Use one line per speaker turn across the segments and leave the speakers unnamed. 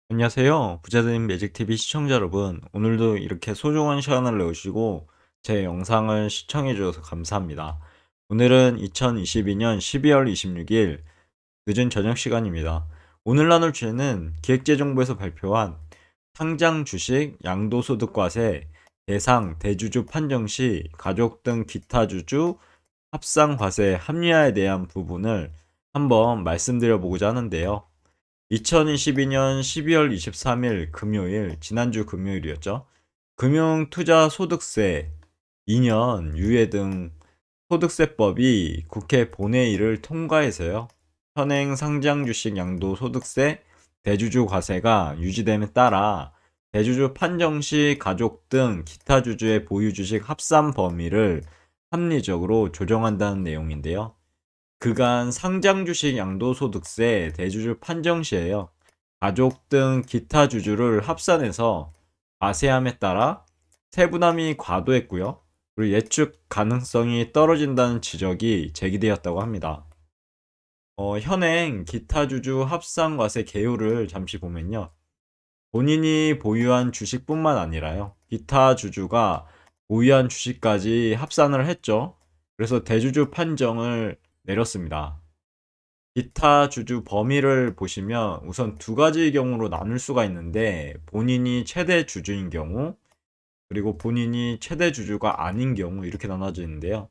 안녕하세요. 부자들인 매직TV 시청자 여러분. 오늘도 이렇게 소중한 시간을 내주시고 제 영상을 시청해 주셔서 감사합니다. 오늘은 2022년 12월 26일 늦은 저녁 시간입니다. 오늘 나눌 주제는 기획재정부에서 발표한 상장 주식 양도소득과세 대상 대주주 판정 시 가족 등 기타 주주 합산 과세 합리화에 대한 부분을 한번 말씀드려 보고자 하는데요. 2022년 12월 23일 금요일, 지난주 금요일이었죠. 금융투자소득세 2년 유예 등 소득세법이 국회 본회의를 통과해서요. 현행 상장주식 양도소득세 대주주 과세가 유지됨에 따라 대주주 판정 시 가족 등 기타 주주의 보유 주식 합산 범위를 합리적으로 조정한다는 내용인데요. 그간 상장 주식 양도소득세 대주주 판정 시에요. 가족 등 기타 주주를 합산해서 과세함에 따라 세부담이 과도했고요. 그리고 예측 가능성이 떨어진다는 지적이 제기되었다고 합니다. 현행 기타 주주 합산 과세 개요를 잠시 보면요. 본인이 보유한 주식뿐만 아니라요. 기타 주주가 보유한 주식까지 합산을 했죠. 그래서 대주주 판정을 내렸습니다. 기타 주주 범위를 보시면 우선 두 가지 경우로 나눌 수가 있는데 본인이 최대 주주인 경우 그리고 본인이 최대 주주가 아닌 경우 이렇게 나눠져 있는데요.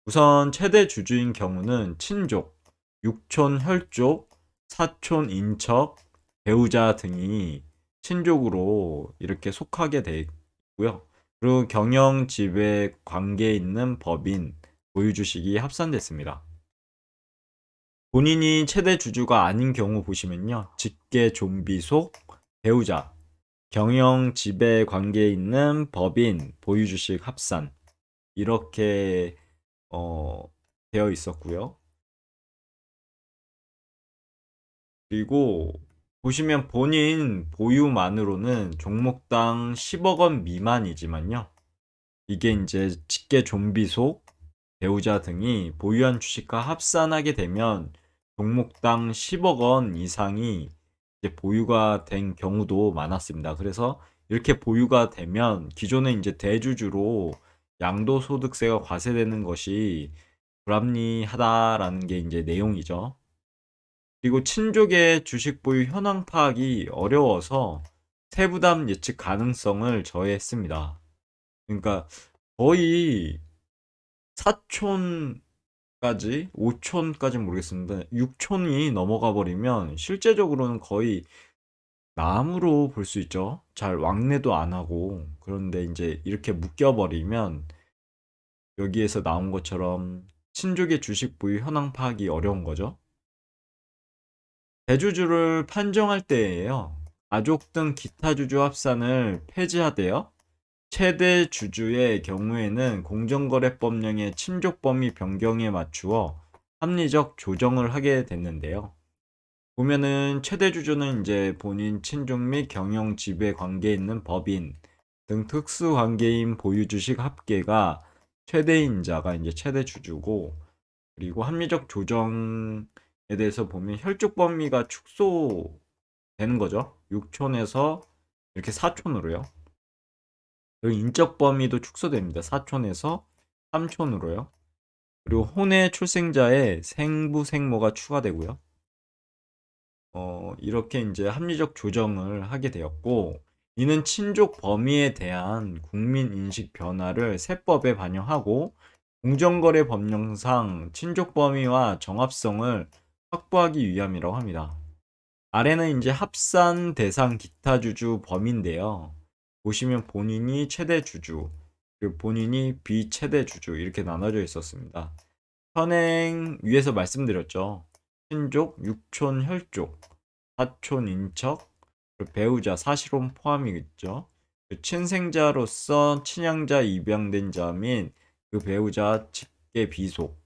우선 최대 주주인 경우는 친족, 육촌 혈족, 사촌 인척, 배우자 등이 친족으로 이렇게 속하게 되어 있고요. 그리고 경영 지배 관계에 있는 법인 보유 주식이 합산됐습니다. 본인이 최대 주주가 아닌 경우 보시면요. 직계 좀비 속 배우자, 경영 지배 관계에 있는 법인 보유 주식 합산 이렇게 어, 되어 있었고요. 그리고 보시면 본인 보유만으로는 종목당 10억 원 미만이지만요. 이게 이제 직계 좀비 속 배우자 등이 보유한 주식과 합산하게 되면 종목당 10억 원 이상이 이제 보유가 된 경우도 많았습니다. 그래서 이렇게 보유가 되면 기존에 이제 대주주로 양도소득세가 과세되는 것이 불합리하다라는 게 이제 내용이죠. 그리고 친족의 주식 보유 현황 파악이 어려워서 세부담 예측 가능성을 저해했습니다. 그러니까 거의 사촌까지 5촌까지는 모르겠습니다. 6촌이 넘어가 버리면 실제적으로는 거의 남으로 볼 수 있죠. 잘 왕래도 안 하고. 그런데 이제 이렇게 묶여 버리면 여기에서 나온 것처럼 친족의 주식 보유 현황 파악이 어려운 거죠. 대주주를 판정할 때에요. 가족 등 기타 주주 합산을 폐지하되어 최대 주주의 경우에는 공정거래법령의 친족 범위 변경에 맞추어 합리적 조정을 하게 됐는데요. 보면은 최대 주주는 이제 본인 친족 및 경영 지배 관계에 있는 법인 등 특수 관계인 보유 주식 합계가 최대인자가 이제 최대 주주고 그리고 합리적 조정에 대해서 보면 혈족 범위가 축소되는 거죠. 6촌에서 이렇게 4촌으로요. 그리고 인적 범위도 축소됩니다. 4촌에서 3촌으로요. 그리고 혼외 출생자의 생부 생모가 추가되고요. 이렇게 이제 합리적 조정을 하게 되었고, 이는 친족 범위에 대한 국민 인식 변화를 세법에 반영하고 공정거래 법령상 친족 범위와 정합성을 확보하기 위함이라고 합니다. 아래는 이제 합산 대상 기타 주주 범위인데요. 보시면 본인이 최대 주주, 그리고 본인이 비최대 주주 이렇게 나눠져 있었습니다. 현행 위에서 말씀드렸죠. 친족, 육촌, 혈족, 사촌, 인척, 그리고 배우자, 사실혼 포함이겠죠. 친생자로서 친양자, 입양된 자 및 그 배우자 직계 비속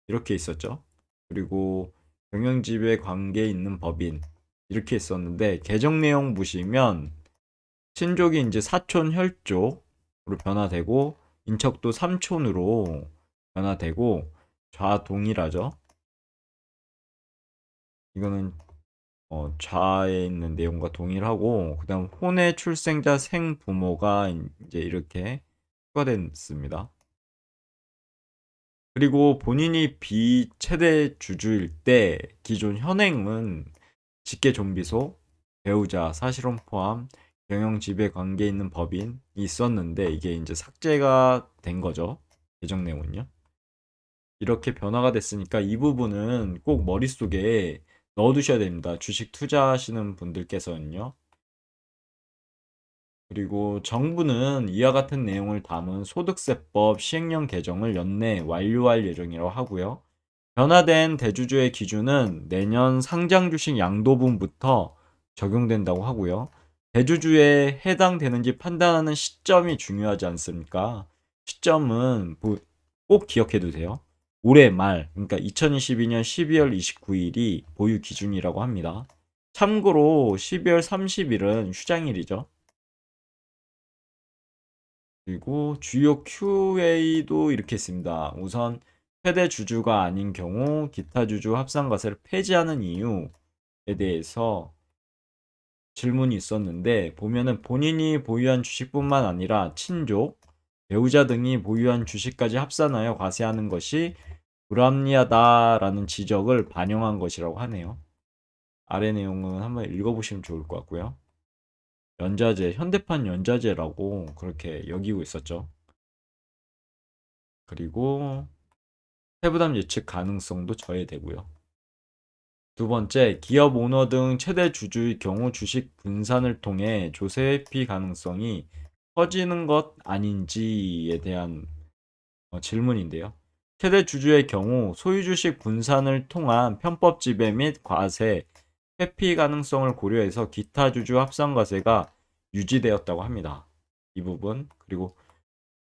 이렇게 있었죠. 그리고 경영지배 관계에 있는 법인 이렇게 있었는데 개정 내용 보시면 친족이 이제 사촌 혈족으로 변화되고 인척도 삼촌으로 변화되고 좌동일하죠. 이거는 좌에 있는 내용과 동일하고, 그 다음 혼의 출생자 생부모가 이제 이렇게 추가됐습니다. 그리고 본인이 비최대 주주일 때 기존 현행은 직계 좀비소, 배우자, 사실혼 포함, 경영 지배 관계 있는 법인이 있었는데 이게 이제 삭제가 된 거죠. 개정 내용은요. 이렇게 변화가 됐으니까 이 부분은 꼭 머릿속에 넣어두셔야 됩니다. 주식 투자하시는 분들께서는요. 그리고 정부는 이와 같은 내용을 담은 소득세법 시행령 개정을 연내 완료할 예정이라고 하고요. 변화된 대주주의 기준은 내년 상장 주식 양도분부터 적용된다고 하고요. 대주주에 해당되는지 판단하는 시점이 중요하지 않습니까? 시점은 꼭 기억해 두세요. 올해 말, 그러니까 2022년 12월 29일이 보유 기준이라고 합니다. 참고로 12월 30일은 휴장일이죠. 그리고 주요 QA도 이렇게 있습니다. 우선 최대 주주가 아닌 경우 기타 주주 합산 과세를 폐지하는 이유에 대해서 질문이 있었는데 보면은 본인이 보유한 주식뿐만 아니라 친족, 배우자 등이 보유한 주식까지 합산하여 과세하는 것이 불합리하다라는 지적을 반영한 것이라고 하네요. 아래 내용은 한번 읽어보시면 좋을 것 같고요. 연자제, 현대판 연자제라고 그렇게 여기고 있었죠. 그리고 세부담 예측 가능성도 저해되고요. 두 번째, 기업 오너 등 최대 주주의 경우 주식 분산을 통해 조세 회피 가능성이 커지는 것 아닌지에 대한 질문인데요. 최대 주주의 경우 소유 주식 분산을 통한 편법 지배 및 과세, 회피 가능성을 고려해서 기타 주주 합산 과세가 유지되었다고 합니다. 이 부분. 그리고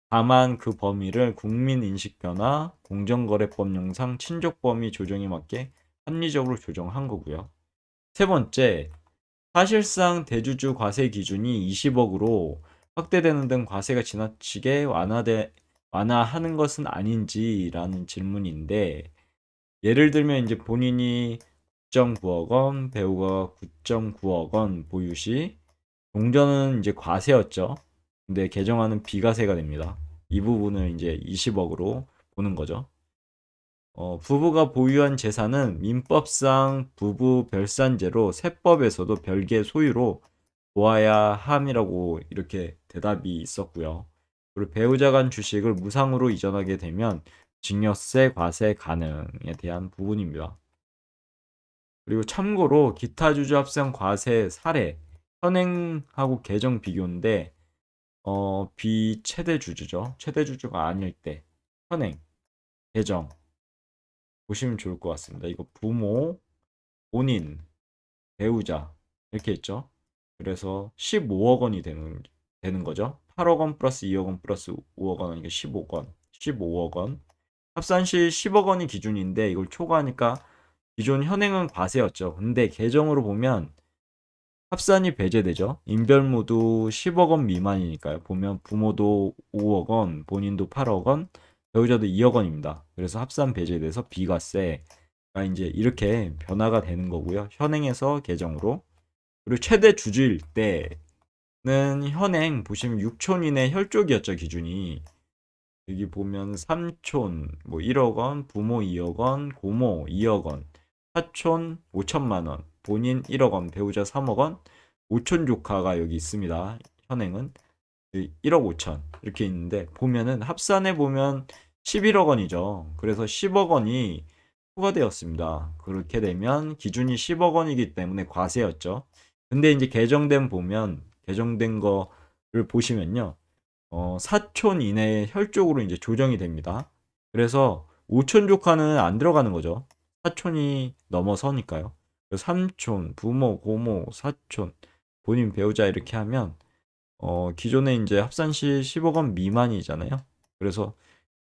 다만 그 범위를 국민인식 변화, 공정거래법령상 친족 범위 조정에 맞게 합리적으로 조정한 거고요. 세 번째, 사실상 대주주 과세 기준이 20억으로 확대되는 등 과세가 지나치게 완화하는 것은 아닌지라는 질문인데, 예를 들면 이제 본인이 9.9억 원, 배우가 9.9억 원 보유 시 동전은 이제 과세였죠. 근데 개정안은 비과세가 됩니다. 이 부분을 이제 20억으로 보는 거죠. 부부가 보유한 재산은 민법상 부부 별산제로 세법에서도 별개 소유로 보아야 함이라고 이렇게 대답이 있었고요. 그리고 배우자 간 주식을 무상으로 이전하게 되면 증여세 과세 가능에 대한 부분입니다. 그리고 참고로 기타 주주 합산 과세 사례 현행하고 개정 비교인데 비최대 주주죠. 최대 주주가 아닐 때 현행 개정 보시면 좋을 것 같습니다. 이거 부모, 본인, 배우자 이렇게 있죠. 그래서 15억 원이 되는 거죠. 8억 원 플러스 2억 원 플러스 5억 원이니까 15억 원. 15억 원. 합산 시 10억 원이 기준인데 이걸 초과하니까 기존 현행은 과세였죠. 근데 개정으로 보면 합산이 배제되죠. 인별모두 10억 원 미만이니까요. 보면 부모도 5억 원, 본인도 8억 원, 배우자도 2억 원입니다. 그래서 합산 배제돼서 비과세가 이제 이렇게 변화가 되는 거고요. 현행에서 개정으로. 그리고 최대 주주일 때는 현행 보시면 6촌 이내 혈족이었죠, 기준이. 여기 보면 삼촌 뭐 1억 원, 부모 2억 원, 고모 2억 원, 사촌 5천만 원, 본인 1억 원, 배우자 3억 원, 오촌 조카가 여기 있습니다. 현행은 1억 5천 이렇게 있는데 보면은 합산해 보면 11억 원이죠. 그래서 10억 원이 추가되었습니다. 그렇게 되면 기준이 10억 원이기 때문에 과세였죠. 근데 이제 개정된 거를 보시면요. 사촌 이내의 혈족으로 이제 조정이 됩니다. 그래서 오촌 조카는 안 들어가는 거죠. 사촌이 넘어서니까요. 그래서 삼촌, 부모, 고모, 사촌, 본인 배우자 이렇게 하면 기존에 이제 합산 시 10억 원 미만이잖아요. 그래서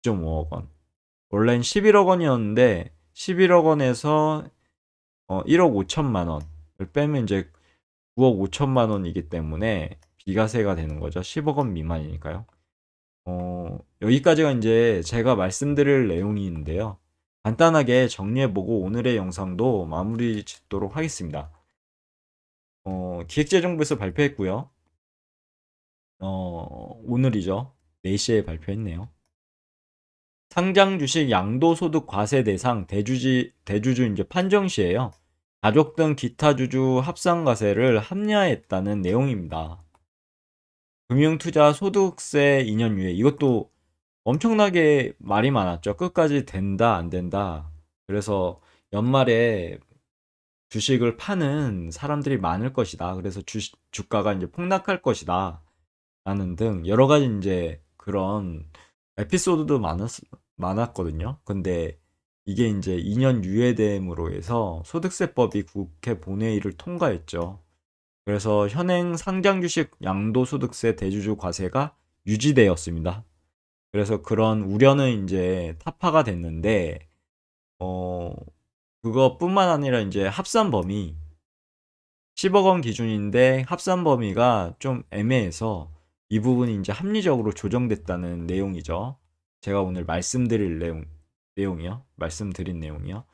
9.5억 원. 원래는 11억 원이었는데 11억 원에서 1억 5천만 원을 빼면 이제 9억 5천만 원이기 때문에 비과세가 되는 거죠. 10억 원 미만이니까요. 여기까지가 이제 제가 말씀드릴 내용인데요. 간단하게 정리해보고 오늘의 영상도 마무리 짓도록 하겠습니다. 기획재정부에서 발표했고요. 오늘이죠. 4시에 발표했네요. 상장 주식 양도소득 과세 대상 대주주 이제 판정 시에요. 가족 등 기타 주주 합산 과세를 합리화했다는 내용입니다. 금융투자 소득세 2년 유예. 이것도 엄청나게 말이 많았죠. 끝까지 된다, 안 된다. 그래서 연말에 주식을 파는 사람들이 많을 것이다. 그래서 주가가 이제 폭락할 것이다. 라는 등 여러 가지 이제 그런 에피소드도 많았거든요. 근데 이게 이제 2년 유예됨으로 해서 소득세법이 국회 본회의를 통과했죠. 그래서 현행 상장 주식 양도소득세 대주주 과세가 유지되었습니다. 그래서 그런 우려는 이제 타파가 됐는데, 어, 그것뿐만 아니라 이제 합산 범위 10억 원 기준인데 합산 범위가 좀 애매해서 이 부분이 이제 합리적으로 조정됐다는 내용이죠. 제가 오늘 말씀드린 내용이요.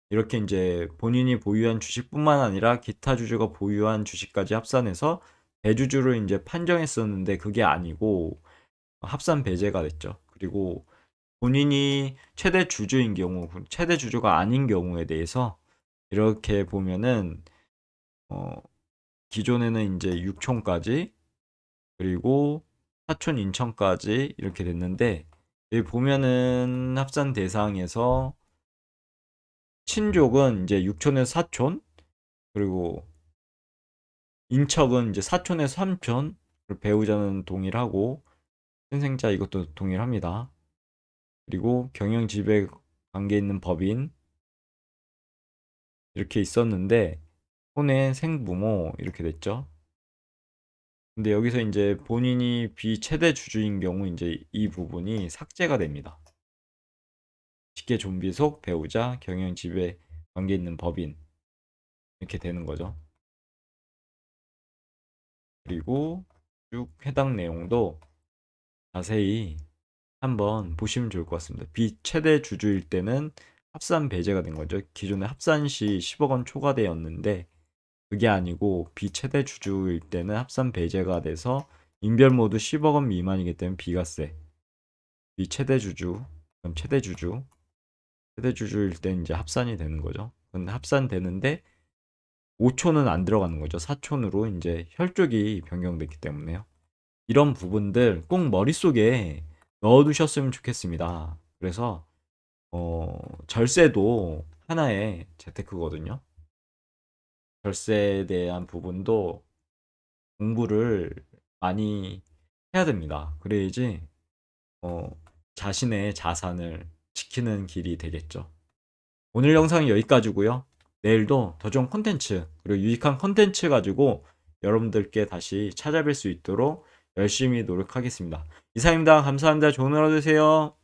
이렇게 이제 본인이 보유한 주식뿐만 아니라 기타 주주가 보유한 주식까지 합산해서 대주주를 이제 판정했었는데 그게 아니고 합산 배제가 됐죠. 그리고 본인이 최대 주주인 경우, 최대 주주가 아닌 경우에 대해서 이렇게 보면은 어, 기존에는 이제 6촌까지 그리고 사촌 인천까지 이렇게 됐는데 여기 보면은 합산 대상에서 친족은 이제 6촌에서 사촌 그리고 인척은 이제 사촌에서 삼촌 그리고 배우자는 동일하고 신생자 이것도 동일합니다. 그리고 경영 지배 관계 있는 법인 이렇게 있었는데 혼의 생부모 이렇게 됐죠. 근데 여기서 이제 본인이 비최대 주주인 경우 이제 이 부분이 삭제가 됩니다. 직계 존비속 배우자 경영 지배 관계 있는 법인 이렇게 되는 거죠. 그리고 쭉 해당 내용도 자세히 한번 보시면 좋을 것 같습니다. 비최대 주주일 때는 합산 배제가 된 거죠. 기존에 합산 시 10억 원 초과되었는데 그게 아니고 비최대 주주일 때는 합산 배제가 돼서 인별 모두 10억 원 미만이기 때문에 비과세. 비최대 주주, 그럼 최대 주주일 때는 이제 합산이 되는 거죠. 근데 합산되는데 5촌은 안 들어가는 거죠. 4촌으로 이제 혈족이 변경됐기 때문에요. 이런 부분들 꼭 머릿속에 넣어두셨으면 좋겠습니다. 그래서 절세도 하나의 재테크거든요. 절세에 대한 부분도 공부를 많이 해야 됩니다. 그래야지 어, 자신의 자산을 지키는 길이 되겠죠. 오늘 영상은 여기까지고요. 내일도 더 좋은 콘텐츠 그리고 유익한 콘텐츠 가지고 여러분들께 다시 찾아뵐 수 있도록 열심히 노력하겠습니다. 이상입니다. 감사합니다. 좋은 하루 되세요.